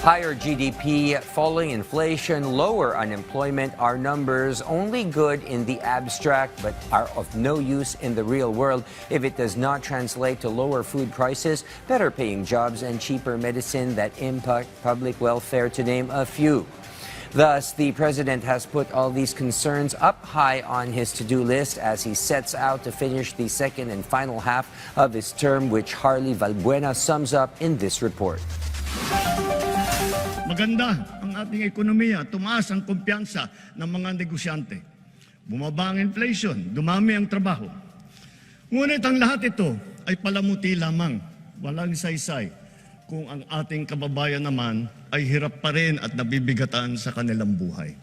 Higher GDP, falling inflation, lower unemployment are numbers only good in the abstract but are of no use in the real world if it does not translate to lower food prices, better paying jobs, and cheaper medicine that impact public welfare, to name a few. Thus, the president has put all these concerns up high on his to-do list as he sets out to finish the second and final half of his term, which Harley Valbuena sums up in this report. Maganda ang ating ekonomiya, tumaas ang kumpiyansa ng mga negosyante. Bumaba ang inflation, dumami ang trabaho. Ngunit ang lahat ito ay palamuti lamang, walang saysay, kung ang ating kababayan naman ay hirap pa rin at nabibigatan sa kanilang buhay.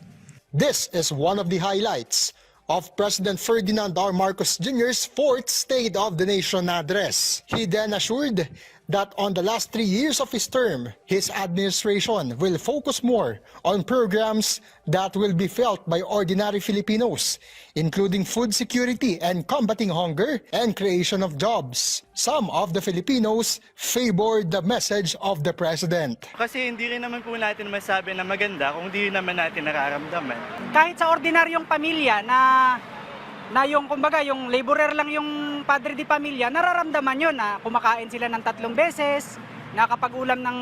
This is one of the highlights of President Ferdinand R. Marcos Jr.'s fourth State of the Nation address. He then assured that on the last 3 years of his term, his administration will focus more on programs that will be felt by ordinary Filipinos, including food security and combating hunger and creation of jobs. Some of the Filipinos favored the message of the president. Kasi hindi rin naman po natin masabi na maganda kung hindi naman natin nararamdaman. Kahit sa ordinaryong pamilya na yung kumbaga yung laborer lang yung padre di pamilya, nararamdaman yun na kumakain sila ng 3 beses, nakapag-ulam ng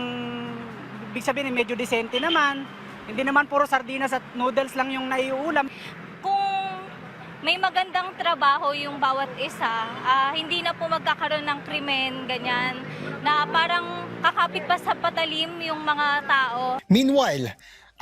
ibig sabihin medyo decente naman, hindi naman puro sardinas at noodles lang yung naiulam. Kung may magandang trabaho yung bawat isa, hindi na po magkakaroon ng krimen, ganyan, na parang kakapit pa sa patalim yung mga tao. Meanwhile,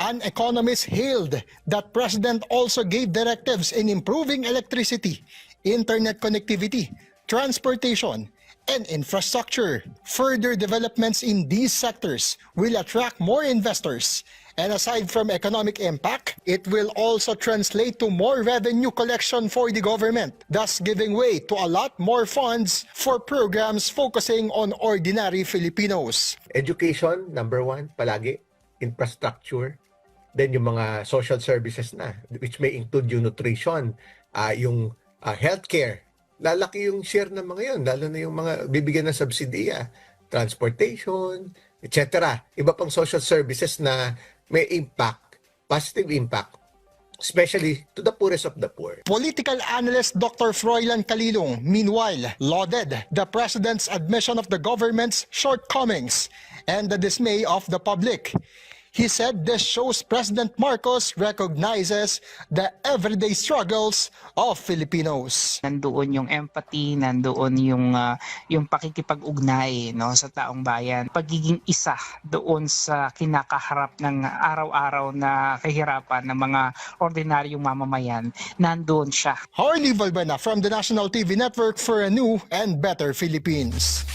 an economist hailed that President also gave directives in improving electricity, internet connectivity, transportation, and infrastructure. Further developments in these sectors will attract more investors. And aside from economic impact, it will also translate to more revenue collection for the government, thus giving way to a lot more funds for programs focusing on ordinary Filipinos. Education, number 1, palagi. Infrastructure. Then yung mga social services na, which may include yung nutrition, yung healthcare. Lalaki yung share ng mga yun, lalo na yung mga bibigyan ng subsidiya, transportation, etc. Iba pang social services na may impact, positive impact, especially to the poorest of the poor. Political analyst Dr. Froilan Calilong, meanwhile, lauded the president's admission of the government's shortcomings and the dismay of the public. He said this shows President Marcos recognizes the everyday struggles of Filipinos. Nandoon yung empathy, nandoon yung pakikipag-ugnay, no, sa taong bayan. Pagiging isa doon sa kinakaharap ng araw-araw na kahirapan ng mga ordinaryong mamamayan, nandoon siya. Harley Valbuena from the National TV Network for a new and better Philippines.